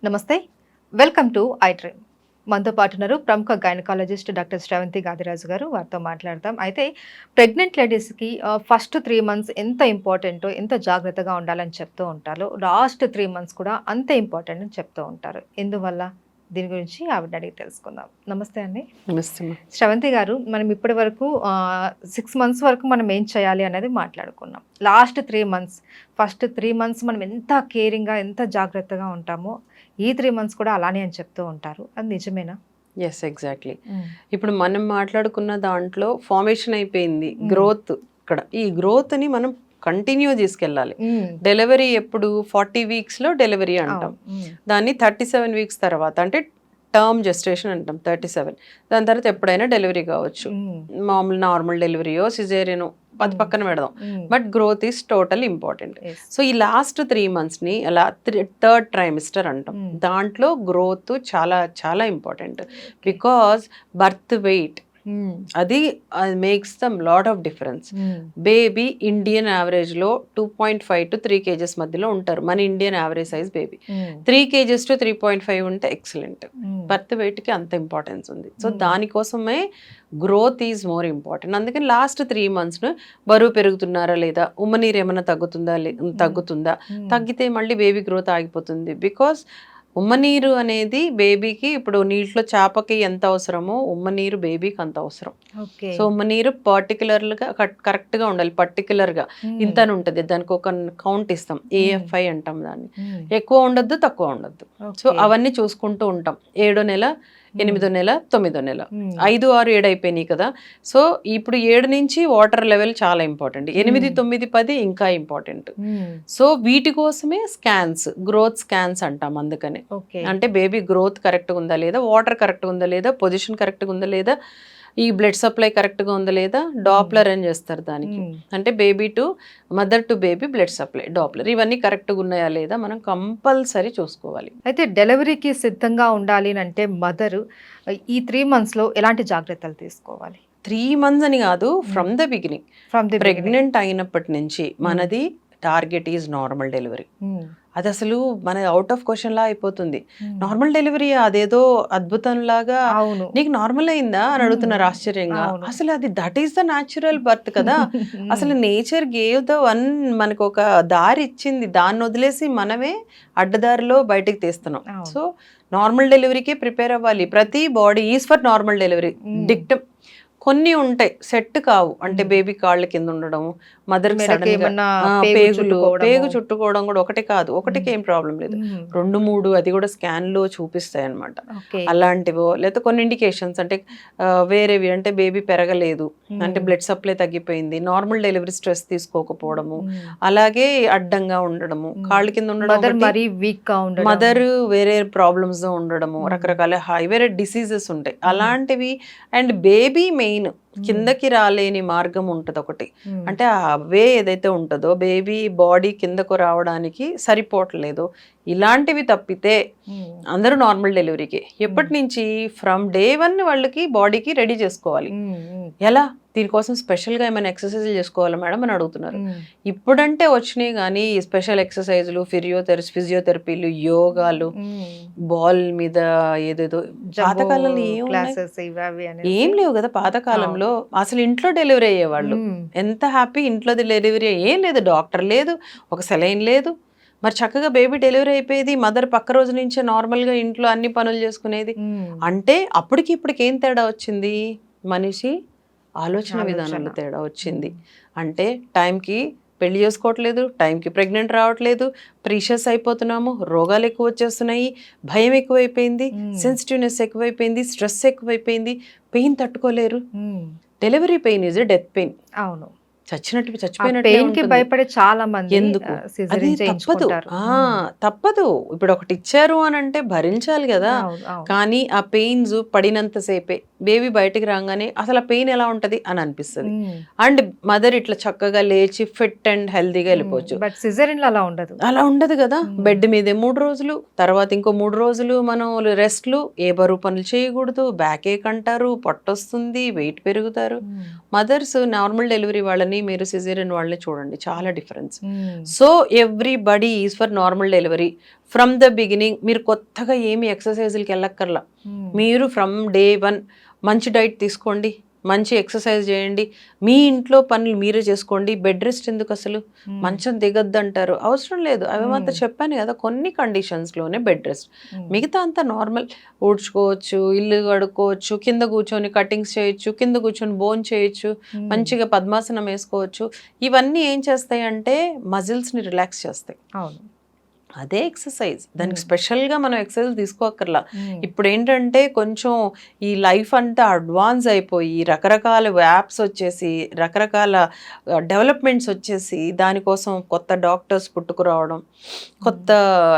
నమస్తే, welcome to I dream. మనతో పాటు ఉన్నారు ప్రముఖ గైనకాలజిస్ట్ డాక్టర్ శ్రవంతి గాదిరాజు గారు. వారితో మాట్లాడతాం. అయితే ప్రెగ్నెంట్ లేడీస్కి ఫస్ట్ 3 months ఎంత ఇంపార్టెంటో, ఎంత జాగ్రత్తగా ఉండాలని చెప్తూ ఉంటారు. లాస్ట్ 3 months కూడా అంతే ఇంపార్టెంట్ అని చెప్తూ ఉంటారు. ఎందువల్ల? దీని గురించి ఆవిడ అడిగి తెలుసుకుందాం. నమస్తే అండి. నమస్తే. శ్రవంతి గారు, మనం ఇప్పటి వరకు 6 months వరకు మనం ఏం చేయాలి అనేది మాట్లాడుకున్నాం. లాస్ట్ 3 months, ఫస్ట్ 3 months మనం ఎంత కేరింగ్గా, ఎంత జాగ్రత్తగా ఉంటామో ఈ 3 months కూడా అలానే అని చెప్తూ ఉంటారు. అది నిజమేనా? Yes, exactly. ఇప్పుడు మనం మాట్లాడుకున్న దాంట్లో ఫార్మేషన్ అయిపోయింది, గ్రోత్. ఇక్కడ ఈ గ్రోత్ని మనం కంటిన్యూ తీసుకెళ్ళాలి. డెలివరీ ఎప్పుడు 40 weeks డెలివరీ అంటాం. దాన్ని 37 weeks తర్వాత, అంటే టర్మ్ జెస్టేషన్ అంటాం 37. దాని తర్వాత ఎప్పుడైనా డెలివరీ కావచ్చు. మామూలు నార్మల్ డెలివరీయో సిజేరియనో అది పక్కన పెడదాం. But growth is total important. So ఈ లాస్ట్ 3 monthsని అలా థర్డ్ ట్రైమిస్టర్ అంటాం. దాంట్లో గ్రోత్ చాలా చాలా ఇంపార్టెంట్. బికాజ్ బర్త్ వెయిట్ అది makes them lot of difference. Baby Indian యావరేజ్లో 2.5 to 3 kgs మధ్యలో ఉంటారు. మన Indian average size baby 3 kgs to 3.5 ఉంటే ఎక్సలెంట్. బర్త్ వెయిట్కి అంత ఇంపార్టెన్స్ ఉంది. సో దానికోసమే గ్రోత్ ఈజ్ మోర్ ఇంపార్టెంట్. అందుకని లాస్ట్ 3 months బరువు పెరుగుతున్నారా లేదా, ఉమ్మనీరు ఏమైనా తగ్గుతుందా, తగ్గితే మళ్ళీ బేబీ గ్రోత్ ఆగిపోతుంది. బికాస్ ఉమ్మనీరు అనేది బేబీకి, ఇప్పుడు నీటిలో చేపకి ఎంత అవసరమో ఉమ్మనీరు బేబీకి అంత అవసరం. సో ఉమ్మనీరు పర్టికులర్గా కరెక్ట్గా ఉండాలి. పర్టికులర్గా ఇంత అని ఉంటుంది, దానికి ఒక కౌంట్ ఇస్తాం, AFI అంటాం దాన్ని. ఎక్కువ ఉండొద్దు, తక్కువ ఉండొద్దు. సో అవన్నీ చూసుకుంటూ ఉంటాం. 7వ నెల, 8వ నెల, 9వ నెల, 5, 6, 7 అయిపోయినాయి కదా. సో ఇప్పుడు 7 నుంచి వాటర్ లెవెల్ చాలా ఇంపార్టెంట్. 8, 9, 10 ఇంకా ఇంపార్టెంట్. సో వీటి కోసమే స్కాన్స్, గ్రోత్ స్కాన్స్ అంటాం. అందుకని అంటే బేబీ గ్రోత్ కరెక్ట్గా ఉందా లేదా, వాటర్ కరెక్ట్గా ఉందా లేదా, పొజిషన్ కరెక్ట్గా ఉందా లేదా, ఈ బ్లడ్ సప్లై కరెక్ట్గా ఉందా లేదా, డాప్లర్ అని చేస్తారు దానికి. అంటే baby to mother to baby blood supply, Doppler, ఇవన్నీ కరెక్ట్గా ఉన్నాయా లేదా మనం కంపల్సరీ చూసుకోవాలి. అయితే డెలివరీకి సిద్ధంగా ఉండాలి అంటే మదర్ ఈ 3 monthsలో ఎలాంటి జాగ్రత్తలు తీసుకోవాలి? 3 months అని కాదు, ఫ్రమ్ ద బిగినింగ్. ప్రెగ్నెంట్ అయినప్పటి నుంచి మనది టార్గెట్ ఈజ్ నార్మల్ డెలివరీ. అది అసలు మన అవుట్ ఆఫ్ క్వశ్చన్ లా అయిపోతుంది. నార్మల్ డెలివరీ అదేదో అద్భుతంలాగా, నీకు నార్మల్ అయిందా అని అడుగుతున్నారు ఆశ్చర్యంగా. అసలు అది that is the natural birth కదా. అసలు నేచర్ గేవ్ ద వన్, మనకు ఒక దారి ఇచ్చింది, దాన్ని వదిలేసి మనమే అడ్డదారిలో బయటికి తీస్తున్నాం. సో నార్మల్ డెలివరీకే ప్రిపేర్ అవ్వాలి. ప్రతి body is for normal delivery. Dictum కొన్ని ఉంటాయి, సెట్ కావు. అంటే బేబీ కాళ్ళ కింద ఉండడం, మదర్ పేగు చుట్టుకోవడం కూడా ఒకటి కాదు. ఒకటికి ఏం ప్రాబ్లం లేదు, 2, 3 అది కూడా స్కాన్ లో చూపిస్తాయి అనమాట. అలాంటివో లేదా కొన్ని ఇండికేషన్స్, అంటే వేరేవి, అంటే బేబీ పెరగలేదు, అంటే బ్లడ్ సప్లై తగ్గిపోయింది, నార్మల్ డెలివరీ స్ట్రెస్ తీసుకోకపోవడము, అలాగే అడ్డంగా ఉండడము, కాళ్ళ కింద ఉండడం, మదర్ వేరే ప్రాబ్లమ్స్ తో ఉండడము, రకరకాల వేరే డిసీజెస్ ఉంటాయి అలాంటివి. అండ్ బేబీ మెయిన్ కిందకి రాలేని మార్గం ఉంటుంది ఒకటి, అంటే ఆ వే ఏదైతే ఉంటుందో బేబీ బాడీ కిందకు రావడానికి సరిపోవట్లేదు, ఇలాంటివి తప్పితే అందరూ నార్మల్ డెలివరీకి. ఎప్పటి నుంచి? ఫ్రమ్ day 1 వాళ్ళకి బాడీకి రెడీ చేసుకోవాలి. ఎలా? దీనికోసం స్పెషల్గా ఏమైనా ఎక్సర్సైజులు చేసుకోవాలా మేడం అని అడుగుతున్నారు. ఇప్పుడంటే వచ్చినాయి కానీ స్పెషల్ ఎక్సర్సైజులు, ఫిజియోథెరపీలు, యోగాలు, బాల్ మీద ఏదేదో. పాతకాలంలో ఏం లేవు కదా. పాతకాలంలో అసలు ఇంట్లో డెలివరీ అయ్యేవాళ్ళు. ఎంత హ్యాపీ, ఇంట్లో డెలివరీ. ఏం లేదు, డాక్టర్ లేదు, ఒక సెలైన్ లేదు, మరి చక్కగా బేబీ డెలివరీ అయిపోయేది. మదర్ పక్క రోజు నుంచే నార్మల్గా ఇంట్లో అన్ని పనులు చేసుకునేది. అంటే అప్పటికి ఇప్పటికి ఏం తేడా వచ్చింది? మనిషి ఆలోచన విధానంలో తేడా వచ్చింది. అంటే టైంకి పెళ్లి చేసుకోవట్లేదు, టైంకి ప్రెగ్నెంట్ రావట్లేదు, ప్రీషియస్ అయిపోతున్నాము, రోగాలు ఎక్కువ వచ్చేస్తున్నాయి, భయం ఎక్కువైపోయింది, సెన్సిటివ్నెస్ ఎక్కువైపోయింది, స్ట్రెస్ ఎక్కువైపోయింది, పెయిన్ తట్టుకోలేరు. Delivery pain is death pain. అవును, చచ్చినట్టు భయపడే చాలా మంది. ఎందుకు? అది తప్పదు. ఇప్పుడు ఒకటి ఇచ్చారు అని అంటే భరించాలి కదా. కానీ ఆ పెయిన్స్ పడినంతసేపే, బేబీ బయటికి రాగానే అసలు ఆ పెయిన్ ఎలా ఉంటది అని అనిపిస్తుంది. అండ్ మదర్ ఇట్లా చక్కగా లేచి ఫిట్ అండ్ హెల్దీగా వెళ్ళిపోవచ్చు. బట్ సిజేరియన్లో అలా ఉండదు కదా. బెడ్ మీదే 3 రోజులు, తర్వాత ఇంకో 3 రోజులు మనం రెస్ట్లు, ఏ బరువు పనులు చేయకూడదు, బ్యాక్ ఏక్ అంటారు, పొట్టొస్తుంది, వెయిట్ పెరుగుతారు. మదర్స్ నార్మల్ డెలివరీ వాళ్ళని వాళ్ళని మీరు సిజేరియన్ వాళ్ళని చూడండి, చాలా difference. So everybody is for normal delivery from the beginning. మీరు కొత్తగా ఏమి ఎక్సర్సైజులకి వెళ్ళక్కర్లా. మీరు ఫ్రమ్ డే 1 మంచి డైట్ తీసుకోండి, మంచి ఎక్సర్సైజ్ చేయండి, మీ ఇంట్లో పనులు మీరే చేసుకోండి. బెడ్ రెస్ట్ ఎందుకు, అసలు మంచం దిగద్దు అంటారు, అవసరం లేదు. అవేమంతా చెప్పాను కదా, కొన్ని కండిషన్స్లోనే బెడ్ రెస్ట్. మిగతా అంతా నార్మల్. ఊడ్చుకోవచ్చు, ఇల్లు కడుక్కోవచ్చు, కింద కూర్చొని కటింగ్స్ చేయొచ్చు, కింద కూర్చొని బోన్ చేయొచ్చు, మంచిగా పద్మాసనం వేసుకోవచ్చు. ఇవన్నీ ఏం చేస్తాయి అంటే మజిల్స్ని రిలాక్స్ చేస్తాయి. అవును, అదే ఎక్సర్సైజ్. దానికి స్పెషల్గా మనం ఎక్సర్సైజ్ తీసుకోక్కర్లా. ఇప్పుడు ఏంటంటే కొంచెం ఈ లైఫ్ అంతా అడ్వాన్స్ అయిపోయి రకరకాల యాప్స్ వచ్చేసి, రకరకాల డెవలప్మెంట్స్ వచ్చేసి, దానికోసం కొత్త డాక్టర్స్ పుట్టుకురావడం, కొత్త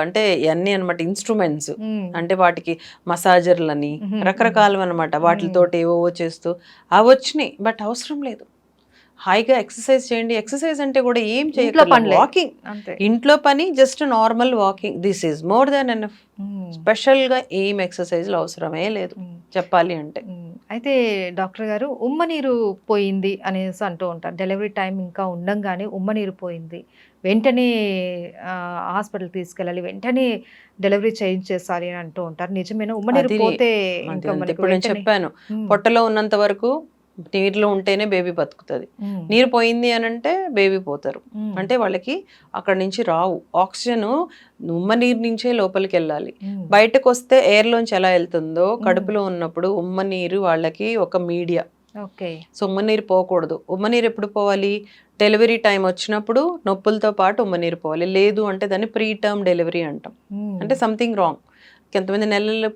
అంటే ఇవన్నీ అనమాట ఇన్స్ట్రుమెంట్స్, అంటే వాటికి మసాజర్లని రకరకాలు అనమాట, వాటితోటి ఏవో చేస్తూ అవి వచ్చినాయి. బట్ అవసరం లేదు, హాయిగా ఎక్సర్సైజ్ చేయండి. ఎక్సర్సైజ్ అంటే కూడా ఏం చేయాలి, వాకింగ్, ఇంట్లో పని, just normal walking, this is more than enough. స్పెషల్గా ఏం ఎక్సర్సైజ్లు అవసరమే లేదు చెప్పాలి అంటే. అయితే డాక్టర్ గారు, ఉమ్మనీరు పోయింది అనేసి అంటూ ఉంటారు. డెలివరీ టైం ఇంకా ఉండంగానే ఉమ్మనీరు పోయింది, వెంటనే హాస్పిటల్ తీసుకెళ్ళాలి, వెంటనే డెలివరీ చేయించేసాలి అని అంటూ ఉంటారు. నిజమేనా? ఉమ్మనీరు పోతే ఇప్పుడు నేను చెప్పాను, పొట్టలో ఉన్నంత వరకు నీరులో ఉంటేనే బేబీ బతుకుతుంది. నీరు పోయింది అని అంటే బేబీ పోతారు. అంటే వాళ్ళకి అక్కడ నుంచి రావు ఆక్సిజన్, ఉమ్మ నీరు నుంచే లోపలికి వెళ్ళాలి. బయటకు వస్తే ఎయిర్లోంచి ఎలా వెళ్తుందో, కడుపులో ఉన్నప్పుడు ఉమ్మ నీరు వాళ్ళకి ఒక మీడియా. సో ఉమ్మ నీరు పోకూడదు. ఉమ్మ నీరు ఎప్పుడు పోవాలి? డెలివరీ టైం వచ్చినప్పుడు నొప్పులతో పాటు ఉమ్మ నీరు పోవాలి. లేదు అంటే దాన్ని ప్రీ టర్మ్ డెలివరీ అంటాం. అంటే సంథింగ్ రాంగ్. కొంతమంది నెలలు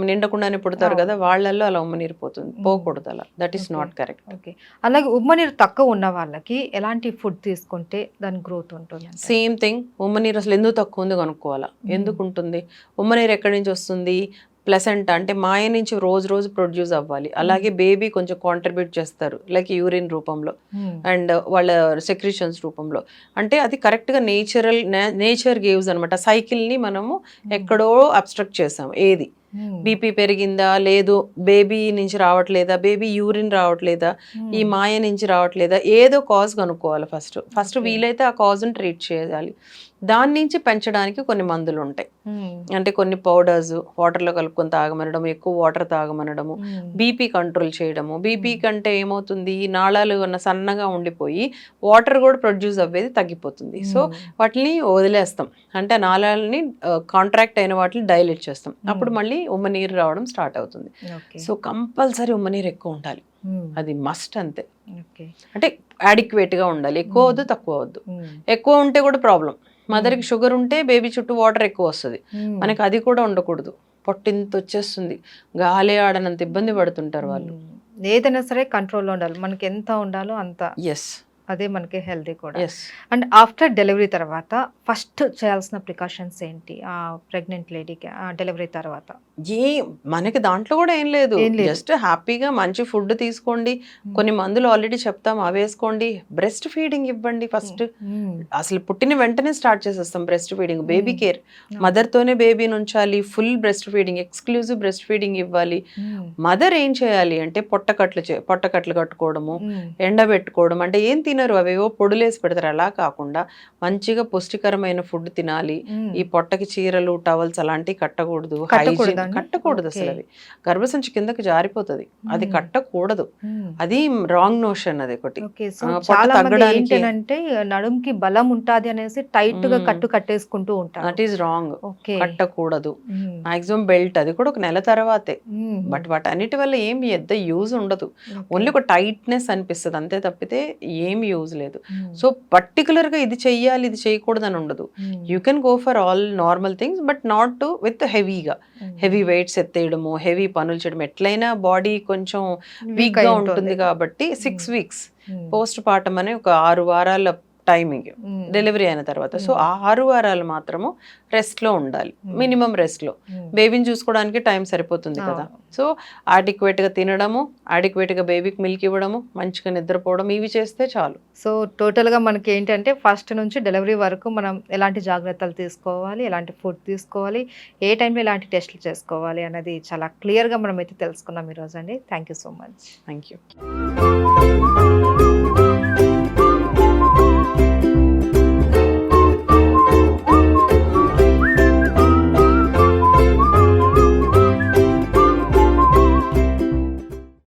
నిండకుండానే పుడతారు కదా, వాళ్ళల్లో అలా ఉమ్మనీరు పోతుంది, పోకూడదు అలా. That is not correct. Okay. అలాగే ఉమ్మనీరు తక్కువ ఉన్న వాళ్ళకి ఎలాంటి ఫుడ్ తీసుకుంటే దాని గ్రోత్ ఉంటుంది? Same thing. ఉమ్మనీరు అసలు ఎందుకు తక్కువ ఉంది కనుక్కోవాలా. ఎందుకు ఉంటుంది ఉమ్మనీరు, ఎక్కడి నుంచి వస్తుంది? ప్లసెంటా అంటే మాయ నుంచి రోజు రోజు ప్రొడ్యూస్ అవ్వాలి. అలాగే బేబీ కొంచెం కాంట్రిబ్యూట్ చేస్తారు, లైక్ యూరిన్ రూపంలో అండ్ వాళ్ళ సెక్రిషన్స్ రూపంలో. అంటే అది కరెక్ట్గా నేచర్ గేవ్స్ అనమాట. సైకిల్ని మనము ఎక్కడో అబ్స్ట్రక్ట్ చేసాం. ఏది బీపీ పెరిగిందా, లేదు బేబీ నుంచి రావట్లేదా, బేబీ యూరిన్ రావట్లేదా, ఈ మాయ నుంచి రావట్లేదా, ఏదో కాజ్ కనుక్కోవాలి ఫస్ట్ వీలైతే ఆ కాజ్ని ట్రీట్ చేయాలి. దాని నుంచి పెంచడానికి కొన్ని మందులు ఉంటాయి. అంటే కొన్ని పౌడర్స్ వాటర్లో కలుపుకొని తాగమనడం, ఎక్కువ వాటర్ తాగమనడము, బీపీ కంట్రోల్ చేయడము. బీపీ కంటే ఏమవుతుంది, నాళాలు సన్నగా ఉండిపోయి వాటర్ కూడా ప్రొడ్యూస్ అవ్వేది తగ్గిపోతుంది. సో వాటిని వదిలేస్తాం, అంటే ఆ నాళాలని కాంట్రాక్ట్ అయిన వాటిని డైలేట్ చేస్తాం. అప్పుడు మళ్ళీ ఉమ్మనీరు రావడం స్టార్ట్ అవుతుంది. సో కంపల్సరీ ఉమ్మనీరు ఎక్కువ ఉండాలి, అది మస్ట్. అంతే. అంటే అడిక్వేట్గా ఉండాలి, ఎక్కువ వద్దు తక్కువ వద్దు. ఎక్కువ ఉంటే కూడా ప్రాబ్లం. మదర్కి షుగర్ ఉంటే బేబీ చుట్టూ వాటర్ ఎక్కువ వస్తుంది, మనకి అది కూడా ఉండకూడదు. పొట్టింత వచ్చేస్తుంది, గాలి ఆడనంత ఇబ్బంది పడుతుంటారు వాళ్ళు. ఏదైనా సరే కంట్రోల్లో ఉండాలి, మనకి ఎంత ఉండాలో అంత. ఎస్, అదే మనకి హెల్తీ కూడా. అండ్ ఆఫ్టర్ డెలివరీ తర్వాత ఫస్ట్ చేయాల్సిన ప్రికాషన్స్ ఏంటి ఆ ప్రెగ్నెంట్ లేడీకి డెలివరీ తర్వాత? మనకి దాంట్లో కూడా ఏం లేదు, జస్ట్ హ్యాపీగా మంచి ఫుడ్ తీసుకోండి, కొన్ని మందులు ఆల్రెడీ చెప్తాం అవి వేసుకోండి, బ్రెస్ట్ ఫీడింగ్ ఇవ్వండి ఫస్ట్. అసలు పుట్టిన వెంటనే స్టార్ట్ చేసేస్తాం బ్రెస్ట్ ఫీడింగ్. బేబీ కేర్, మదర్తోనే బేబీని ఉంచాలి, full breast feeding, exclusive breast feeding ఇవ్వాలి. మదర్ ఏం చేయాలి అంటే పొట్టకట్లు కట్టుకోవడము, ఎండబెట్టుకోవడం. అంటే ఏం తినరు, అవేవో పొడులేసి పెడతారు, అలా కాకుండా మంచిగా పుష్టికరమైన ఫుడ్ తినాలి. ఈ పొట్టకి చీరలు టవల్స్ అలాంటివి కట్టకూడదు, కట్టకూడదు అసలు. అవి గర్భసంచి కిందకి జారిపోతుంది, అది కట్టకూడదు. అది రాంగ్ నోషన్. అది ఒకటి. ఏంటంటే నడుంకి బలం ఉంటాది అనేసి టైట్ గా కట్టేసుకుంటూ ఉంటారు. దట్ ఈస్ రాంగ్, కట్టకూడదు. మాక్సిమం బెల్ట్, అది కూడా ఒక నెల తర్వాతే. బట్ వాటన్నిటి వల్ల ఏం పెద్ద యూజ్ ఉండదు, ఓన్లీ ఒక టైట్నెస్ అనిపిస్తుంది అంతే తప్పితే ఏం యూజ్ లేదు. సో పర్టికులర్ గా ఇది చెయ్యాలి ఇది చేయకూడదు అని ఉండదు. You can go for all normal things, but not with హెవీగా, హెవీ వెయిట్స్ ఎత్తేయడము, హెవీ పనులు చేయడం. ఎట్లయినా బాడీ కొంచెం వీక్ గా ఉంటుంది కాబట్టి 6 weeks పోస్ట్ పార్టం అనే ఒక 6 వారాల టైమింగ్ డెలివరీ అయిన తర్వాత. సో ఆ 6 వారాలు మాత్రము రెస్ట్ లో ఉండాలి, మినిమం రెస్ట్ లో. బేబీని చూసుకోవడానికి టైం సరిపోతుంది కదా. సో అడిక్వేట్ గా తినడము, అడిక్వేట్ గా బేబీకి మిల్క్ ఇవ్వడము, మంచిగా నిద్రపోవడం, ఇవి చేస్తే చాలు. సో టోటల్ గా మనకి ఏంటంటే ఫస్ట్ నుంచి డెలివరీ వరకు మనం ఎలాంటి జాగ్రత్తలు తీసుకోవాలి, ఎలాంటి ఫుడ్ తీసుకోవాలి, ఏ టైంలో ఎలాంటి టెస్టులు చేసుకోవాలి అన్నది చాలా క్లియర్ గా మనం అయితే తెలుసుకున్నాం ఈరోజు అండి. Thank you so much. Thank you.